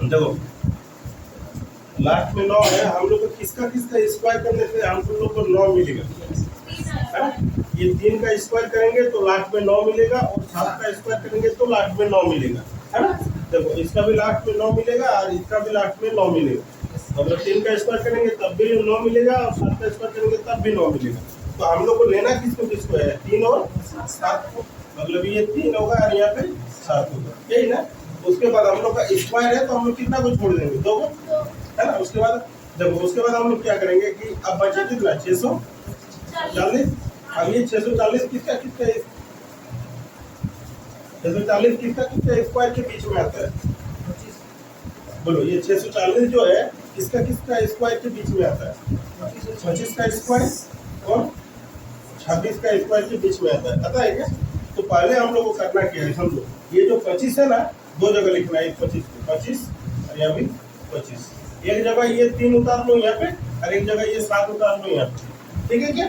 देखो लास्ट में 9 है, हम लोग को किसका किसका स्क्वायर करने से हम लोग को 9 मिलेगा, है ना। ये 3 का स्क्वायर करेंगे तो लास्ट में 9 मिलेगा, और 7 का स्क्वायर करेंगे तो लास्ट में 9 मिलेगा, है ना। देखो इसका भी लास्ट में 9 मिलेगा और इसका भी लास्ट में 9 मिलेगा। अगर 3 का स्क्वायर करेंगे तब भी 9 मिलेगा, और 7 का स्क्वायर करेंगे तब भी 9 मिलेगा। तो हम लोग को लेना किसको किसको है, 3 और 7 को। मतलब ये 3 होगा और यहाँ पे 7 होगा, यही ना। उसके बाद हम लोग का स्क्वायर है तो हम लोग कितना को छोड़ देंगे, 2 को, है ना। उसके बाद देखो उसके बाद हम लोग क्या करेंगे कि अब बचा कितना 640। अब ये 640 किसका किसका 640 किसका किसका स्क्वायर के बीच में आता है, बोलो। ये 640 जो है किसका किसका स्क्वायर के बीच में आता है, 25 का स्क्वायर और 26 का स्क्वायर के बीच में आता है क्या। तो पहले हम लोग को करना क्या है, समझो। ये जो 25 है ना, 2 जगह लिखना है, 25 और यहाँ भी 25। एक जगह ये 3 उतार लो यहाँ पे, और एक जगह ये 7 उतार लो यहाँ पे, ठीक है क्या।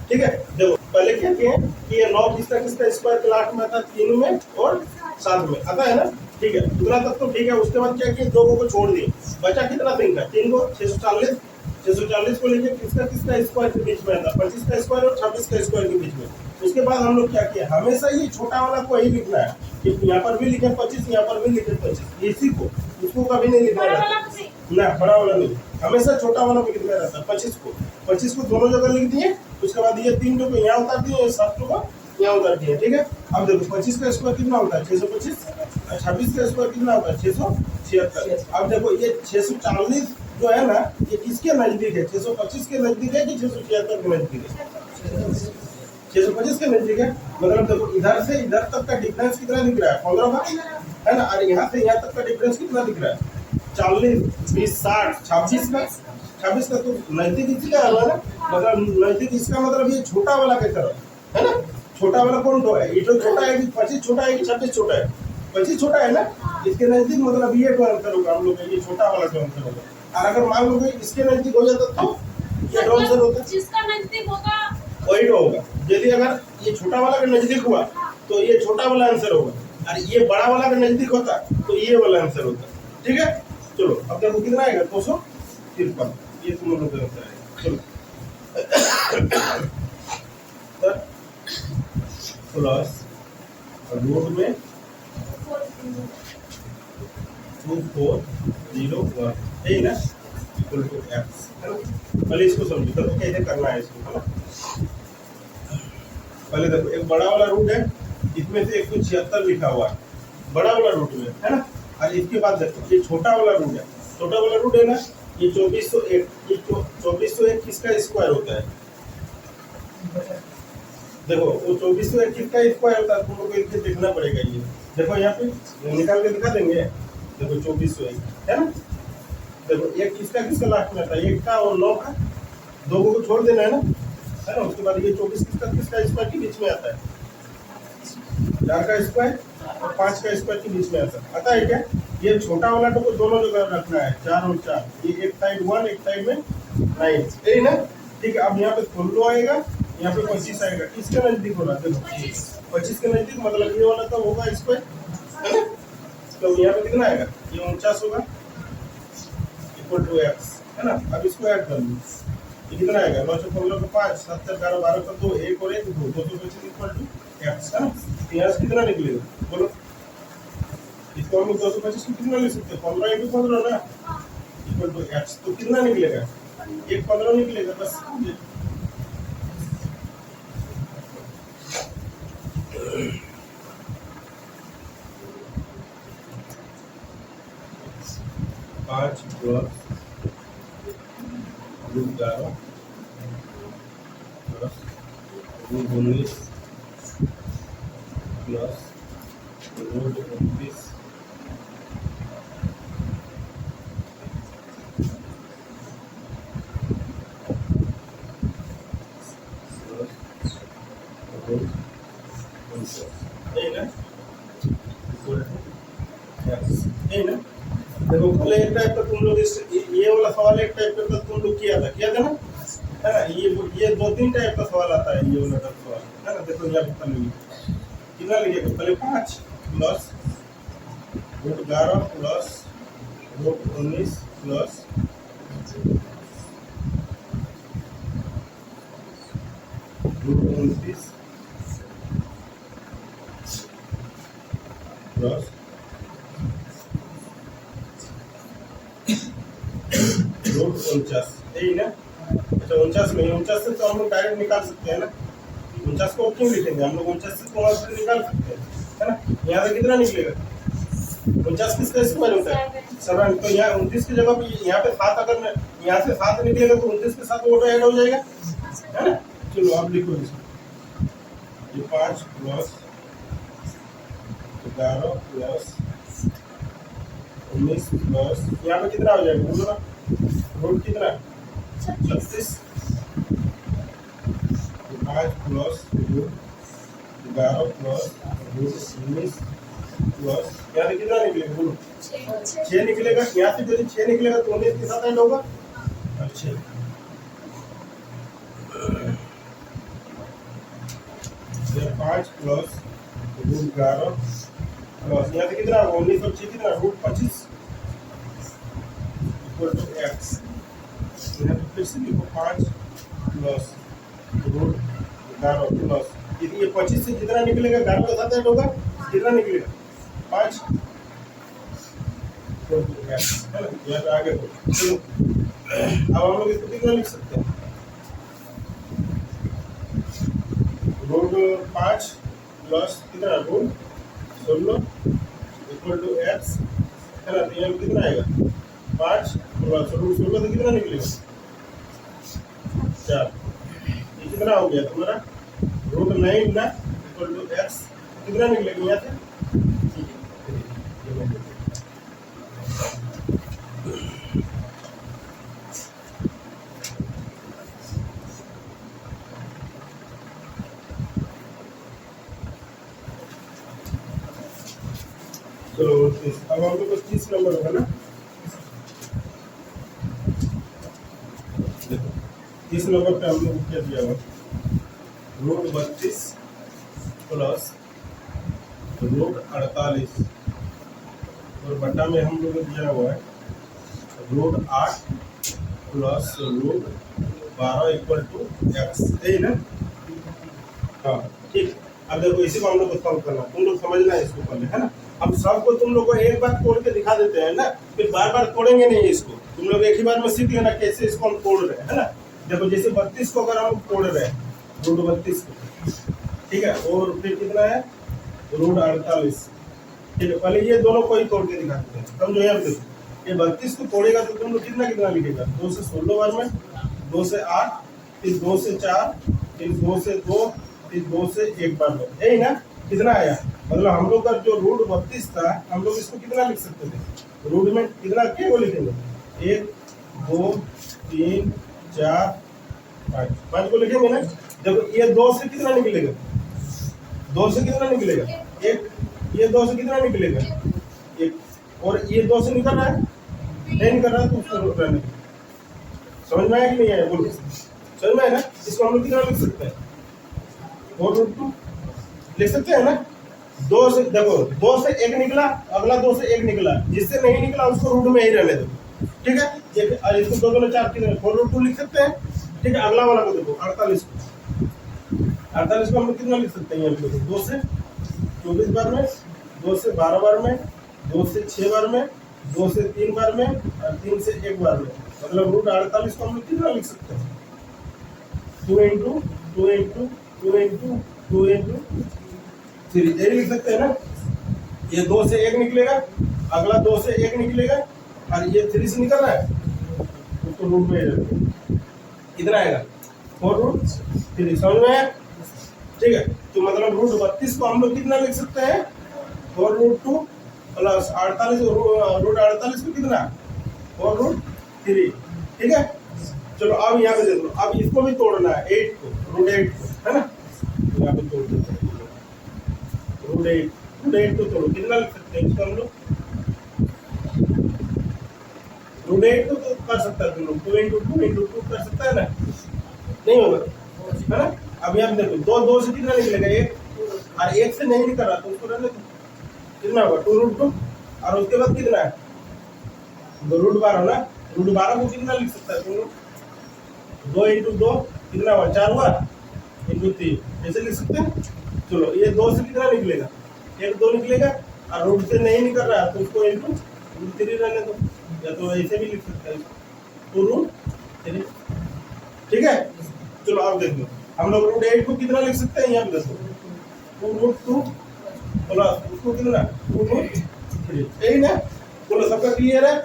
ठीक है, देखो पहले क्या किए कि ये 9 किसका किसका स्क्वायर के लास्ट में आता है, 3 में और 7 में आता है ना। ठीक है, उतना तक तो ठीक है। उसके बाद क्या किए, 2 को छोड़ दिए, बचा कितना 3 का, 3 को 640 को लेके किसका किसका स्क्वायर के बीच में आता है, 25 का स्क्वायर और 26 का स्क्वायर के बीच में। उसके बाद हम लोग क्या किया, हमेशा ये छोटा वाला को ही लिखना है, कि यहाँ पर भी लिखे 25, यहाँ पर भी लिखे 25, इसी को, इसको कभी नहीं लिखना रहता ना, बड़ा वाला नहीं, हमेशा छोटा वाला को लिखना रहता है। 25 को दोनों जगह लिख दिए। उसके बाद ये 3 को यहाँ उतार दिए, 7 को यहाँ उतार दिए, ठीक है। अब देखो 25 का स्क्वायर कितना होता है, 625, और 26 का स्क्वायर कितना होता है, 676। अब देखो ये 640 जो है ना, ये किसके नजदीक है, 625 के नजदीक है कि 676 के नजदीक है, 625 के नजदीक है। मतलब देखो इधर से इधर तक का डिफरेंस कितना दिख रहा है, 15 का, है ना। और यहाँ से यहाँ तक का डिफरेंस कितना दिख रहा है, 40, 20, 60, 26 का तो नजदीक इसी का है ना। मतलब नजदीक इसका मतलब ये छोटा वाला की तरफ है ना। छोटा वाला कौन तो है, ये जो छोटा है कि 25 छोटा है कि 26 छोटा है, 25 छोटा है ना। इसके नजदीक मतलब ये तो आंसर होगा हम लोग का, ये छोटा वाला तो आंसर होगा। और अगर मान लो कि इसके नजदीक हो जाता तो ये आंसर होता, जिसका नजदीक होगा वही तो होगा। यदि अगर ये छोटा वाला का नजदीक हुआ तो ये छोटा वाला आंसर होगा, और ये बड़ा वाला का नजदीक होता तो ये वाला आंसर होता, ठीक है। चलो अब देखो कितना आएगा, 253, ये तुम लोग का आंसर आएगा। चलो प्लस रूट में 2401, यही ना, इक्वल टू एक्स, है ना। पहले इसको समझो, देखो कैसे करना है इसको, है ना। पहले देखो एक बड़ा वाला रूट है, इसमें से 176 लिखा हुआ है बड़ा वाला रूट में, है ना। और इसके बाद देखो ये छोटा वाला रूट है, छोटा वाला रूट है ना, ये 2401, ये 2401 किसका स्क्वायर होता है, देखो वो 2401 किसका स्क्वायर होता है, तुम लोग को इसके देखना पड़ेगा। ये देखो यहाँ पे निकाल के दिखा देंगे, देखो 2401 है ना। देखो एक किसका किसका लास्ट में आता है, 1 का और 9 का, 2 को छोड़ देना है ना। उसके बाद ये 24 किसका किसका स्क्वायर के बीच में आता है, 4 का स्क्वायर और 5 का स्क्वायर के बीच में आता है क्या। ये छोटा वाला तो दोनों जगह रखना है, 4 और 4, ये एक साइड 1 एक साइड में 9, यही ना। ठीक है, अब यहाँ पे 16 आएगा, यहाँ पे 25 आएगा, किसके नजदीक होना, देखो 25 के नजदीक, मतलब ये वाला तो होगा स्क्वायर, है ना। तो यहाँ पे कितना आएगा, ये 49 होगा, इक्वल टू एक्स, है ना। अब इसको ऐड कर लो, ये कितना आएगा, 9 से 15 को 5, 7 से 11, 12 का 2, 1 और 1 2, 225 इक्वल टू एक्स, है ना। यहाँ से कितना निकलेगा, बोलो। इसको हम 225 को कितना ले सकते हैं, 15 × 15 ना, इक्वल टू एक्स। तो कितना निकलेगा, 115 निकलेगा बस। पाँच plus root 11 plus root 19 plus root 29 देखो पहले एक टाइप का तुम लोग ये वाला सवाल एक टाइप का तुम लोग किया था ना, है ना। ये 2-3 टाइप का सवाल आता है, ये वाला सवाल, है ना। देखो यहाँ पे कितना लिखिएगा, पहले 5 plus root 11 plus root 19 plus root 29 plus root 49, यही ना। अच्छा 49 नहीं, 49 से तो हम लोग डायरेक्ट निकाल सकते हैं ना। 49 को क्यों लिखेंगे हम लोग, 49 से तो वहाँ से निकाल सकते हैं, है ना। यहाँ से कितना निकलेगा, 49 किसका स्क्वायर होता है 7। तो यहाँ 29 की जगह पे यहाँ पे 7, अगर यहाँ से 7 निकलेगा तो 29 के साथ वो ऐड हो जाएगा, है ना। चलो आप लिखो इसको, ये 5 प्लस 11 प्लस 19 प्लस यहाँ पे कितना हो जाएगा बोलो ना, रूट कितना 36, 5 plus root 11 plus root 19 plus यहाँ से कितना निकलेगा बोलो, 6 निकलेगा। यहाँ से यदि 6 निकलेगा तो 19 के साथ ऐड होगा। अच्छा 5 प्लस रूट 11 प्लस यहाँ से कितना होगा 19 और 6 कितना रूट 25 इक्वल टू एक्स। यहाँ पे फिर से लिखो 5 प्लस रूट 11 प्लस ये 25 से जितना निकलेगा 11 के साथ ऐड होगा, कितना निकलेगा 5 आगे चलो। अब हम लोग इसको कितना लिख सकते हैं, रूट 5 प्लस कितना रूट 16 इक्वल टू एक्स, है ना। तो यहाँ कितना आएगा 5 प्लस रूट 16 से कितना निकलेगा 4, ये कितना हो गया तुम्हारा रूट 9 ना इक्वल टू एक्स, कितना निकलेगा यहाँ से। चलो अब हम लोग 30 नंबर होगा ना, देखो 30 नंबर पे हम लोग क्या दिया हुआ रूट 32 प्लस रूट 48 और बटा में हम लोग दिया हुआ है root 8 plus root 12 equal to x, यही ना। हाँ ठीक, अब देखो इसी को हम लोग को सॉल्व करना, तुम लोग समझना है इसको पहले, है ना। अब सबको तुम लोग को एक बार तोड़ के दिखा देते हैं ना, फिर बार बार तोड़ेंगे नहीं इसको, तुम लोग एक ही बार में सीख लेना कैसे इसको हम तोड़ रहे हैं, है ना। देखो जैसे 32 को अगर हम तोड़ रहे हैं रूट 32 को, ठीक है, और फिर कितना है रूट 48, ठीक है। पहले ये दोनों को ही तोड़ के दिखा देते हैं, समझो। यहाँ देखो ये 32 को तोड़ेगा तो तुम लोग कितना कितना लिखेगा 2 से 16 बार में, 2 से 8, फिर 2 से 4, फिर 2 से 2, फिर 2 से 1 बार में, यही ना। कितना आया, मतलब हम लोग का जो रूट 32 था हम लोग इसको कितना लिख सकते थे, रूट में कितना क्या को लिखेंगे 1 2 3 4 5 को लिखेंगे ना। जब ये 2 से कितना निकलेगा, 2 से कितना निकलेगा 1, ये 2 से कितना निकलेगा 1, और ये 2 से निकल रहा है नहीं निकल रहा है तो उसको रोक रहने दो। समझ में आया कि नहीं आया बोलो, समझ में आया ना। इसको हम लोग कितना लिख सकते हैं 4√2 लिख सकते हैं ना। 2 से देखो 2 से 1 निकला, अगला 2 से 1 निकला, जिससे नहीं निकला उसको रूट में ही रहने दो, ठीक है। ये इसको 2 2 4 कितने 4√2 लिख सकते हैं, ठीक है। अगला वाला को देखो 48 को हम लोग कितना लिख सकते हैं, यहाँ पे 2 से 24 बार में, 2 से 12 बार में, 2 से 6 बार में, 2 से 3 बार में और 3 से 1 बार में, मतलब रूट 48 को हम लोग कितना लिख सकते हैं 2 इंटू 2 इंटू 2 इंटू 2 इंटू 3, यही लिख सकते हैं ना। ये 2 से 1 निकलेगा, अगला 2 से 1 निकलेगा, और ये 3 से निकल रहा है उसको रूट में कितना आएगा 4√3, समझ में आया, ठीक है। तो मतलब रूट 32 को हम लोग कितना लिख सकते हैं 4√2 प्लस 48, रूट 48 को कितना 4√3, ठीक है। चलो अब यहाँ पे देखो, अब इसको भी तोड़ना है 8 को, रूट 8 को, है ना। तो यहाँ पे तोड़ देते हैं रूट 8 को तोड़ो, कितना लिख सकते हैं इसको हम लोग रूट 8 तो कर सकता है तुम लोग 2 इंटू 2 इंटू 2 कर सकता है ना, नहीं होगा, है ना। अब यहाँ देखो 2 से कितना निकलेगा 1, और 1 से नहीं निकल रहा तो उसको रहने दो, कितना होगा 2√2, और उसके बाद कितना है तो रूट 12 ना, रूट 12 को कितना लिख सकता है तुम लोग? 2 इंटू 2 कितना हुआ? 4 हुआ, इंटू 3 ऐसे लिख सकते हैं। चलो ये 2 से कितना निकलेगा? 1 2 निकलेगा, और रूट से नहीं निकल रहा है तो उसको इंटू रूट 3 रहने दो, या तो ऐसे भी लिख सकते हैं, तो रूट 3। ठीक है, चलो अब देख लो, हम लोग रूट 8 को कितना लिख सकते हैं? यहाँ पे देखो, 2 रूट 2 प्लस उसको कितना 2 रूट 3, यही ना। चलो सबका क्लियर है?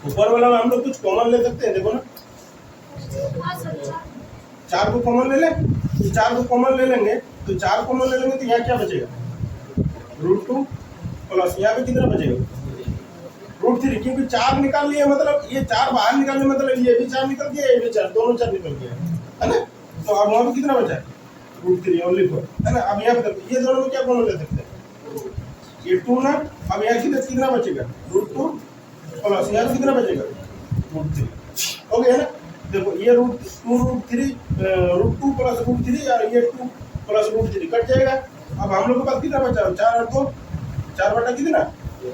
ऊपर वाला में हम लोग कुछ कॉमन ले सकते हैं, देखो ना, 4 को कॉमन ले ले, तो 4 को कॉमन ले लेंगे, तो 4 कॉमन ले लेंगे तो यहाँ क्या बचेगा? रूट 2 प्लस यहाँ पे कितना बचेगा? रूट 3, क्योंकि 4 निकाल लिए, मतलब ये 4 बाहर निकालने, मतलब ये भी 4 निकल गया, ये भी 4, दोनों 4 निकल गया, है ना। तो अब वहाँ पे कितना बचा है? रूट 3 ओनली 4, है ना। अब यहाँ पे ये दोनों में क्या कॉमन ले सकते हैं? ये 2 ना, अब यहाँ कितना बचेगा? रूट 2 प्लस यहाँ पे कितना बचेगा? रूट 3, हो गया ना। देखो ये रूट 3 रूट 2 प्लस रूट 3, और ये 2 प्लस रूट 3 कट जाएगा। अब हम लोग के पास कितना बचा? 4 और 2, 4 बटा कितना?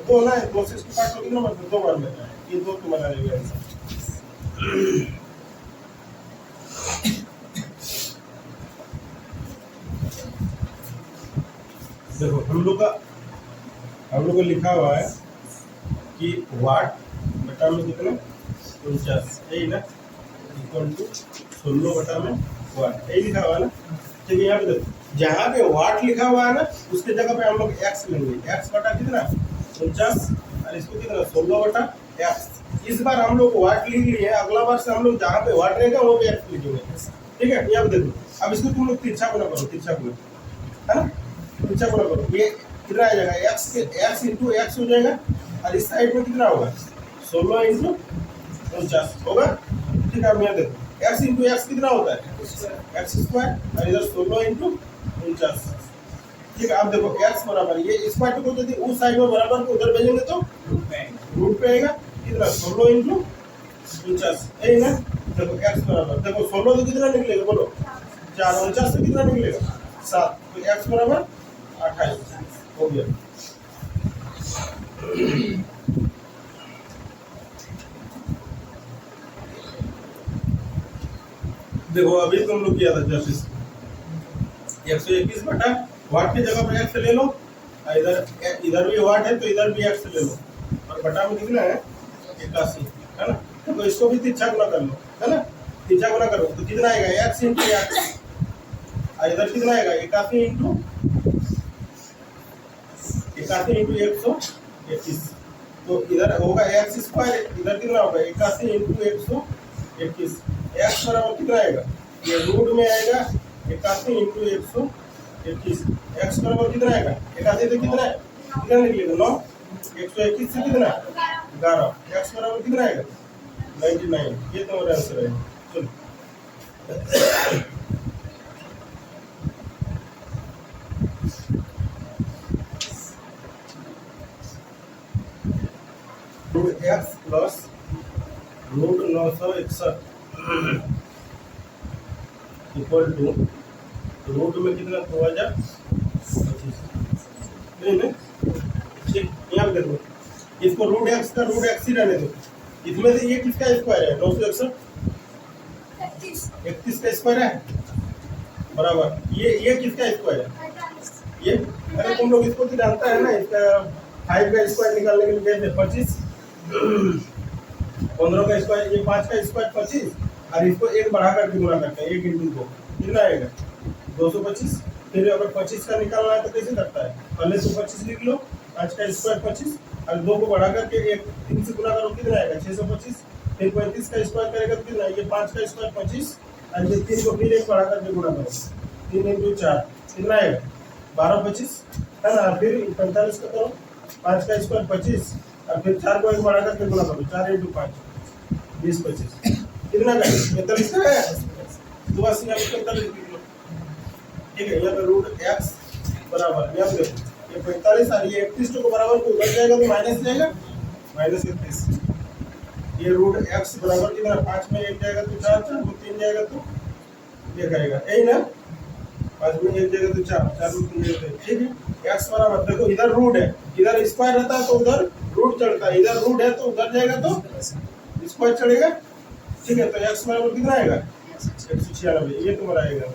2 ना, 2 से इसको काट लो, कितना बचा? 2 बार में, ये 2 तो बना लेगा ऐसा। देखो हम लोग का लिखा हुआ है कि वाट बटा में कितना? 49, यही ना, इक्वल टू 16 बटा में वाट, यही लिखा हुआ है ना। ठीक है, यहाँ पे देखो, जहाँ पे वाट लिखा हुआ है ना, उसके जगह पे हम लोग एक्स लेंगे, एक्स बटा कितना? 49, और इसको कितना? 16 बटा एक्स। इस बार हम लोग वाट लिख लिए, अगला बार से हम लोग जहाँ पे वाट रहेगा वो भी एक्स लिखेंगे। ठीक है, यहाँ पे देखो, अब इसको तुम लोग तिरछा गुना करो, तिरछा गुना, है ना, तिरछा गुना करो, ये कितना आ जाएगा? एक्स इंटू एक्स हो जाएगा, और इस साइड में कितना होगा? 16 इंटू 49 होगा। ठीक है, अब यहाँ देखो, एक्स इंटू एक्स कितना होता है? एक्स स्क्वायर, और इधर 16 इंटू 49। ठीक है, अब देखो एक्स बराबर, ये स्क्वायर को यदि उस साइड में बराबर को उधर भेजेंगे तो रूट पे आएगा, कितना? 16 इंटू 49, यही ना। देखो एक्स बराबर, देखो 16 तो कितना निकलेगा? बोलो, 4, 49 से कितना निकलेगा? 7, तो एक्स बराबर 28 हो गया। देखो अभी तुम लोग किया था जस्ट 121 बटा वाट की जगह पर एक्स ले लो, इधर भी वाट है तो इधर भी एक्स ले लो, और बटा में कितना है? 81, है ना। तो इसको भी तिरछा गुना कर लो, है ना, तिरछा गुना करो तो कितना आएगा? एक्स इंटू एक्स, और इधर कितना आएगा? 81 इंटू 121, तो इधर होगा एक्स स्क्वायर, इधर कितना होगा? 81 इंटू 121, एक्स बराबर कितना आएगा? ये रूट में आएगा 81 इंटू 121, एक्स बराबर कितना आएगा? 81 से कितना निकलेगा? 9, 121 से कितना? 11, एक्स बराबर कितना आएगा? 99, ये तो मेरा आंसर है। चलो root x plus root 961 equal to root में कितना? 2025, नहीं ना। ठीक, यहाँ पे देखो, इसको रूट एक्स ही रहने दो, इसमें से ये किसका स्क्वायर है? 961, 31 का स्क्वायर है, बराबर ये किसका स्क्वायर है? ये, अरे तुम लोग इसको तो जानता है ना, इसका 5 का स्क्वायर निकालने के लिए कहते हैं 25, 15 का स्क्वायर, ये 5 का स्क्वायर 25, और इसको एक बढ़ा करके गुणा करते हैं, एक इंटू को कितना आएगा? 225। फिर अगर 25 का निकालना है तो कैसे करता है? पहले तो 25 लिख लो, 5 का स्क्वायर 25, और 2 को बढ़ा करके एक 3 से गुणा करो, कितना आएगा? 625। फिर 35 का स्क्वायर करेगा तो कितना? ये 5 का स्क्वायर 25, और ये 3 को फिर एक बढ़ा करके गुणा करो, 3 इंटू 4 कितना आएगा? 12 25, है ना। फिर 45 का करो, 5 का स्क्वायर 25, और फिर 4 को एक बढ़ा करके गुणा करो, 4 इंटू 5 20 25, कितना का? 45 का है, 82 45 लिख लो। ठीक है, यहाँ पे रूट एक्स बराबर, यहाँ पे ये 45 और ये 31 को बराबर को उधर जाएगा तो माइनस जाएगा, -31। ये रूट एक्स बराबर कितना? 5 में 1 जाएगा तो 4, 4 में 3 जाएगा तो ये करेगा, यही ना। 5 में 1 जाएगा तो 4, 4 में 3 जाएगा। ठीक है, एक्स बराबर, देखो इधर रूट है, इधर स्क्वायर रहता है तो उधर रूट चढ़ता है, इधर रूट है तो उधर जाएगा तो स्क्वायर चढ़ेगा। ठीक है, तो एक्स बराबर कितना आएगा 196, ये तुम्हारा आएगा।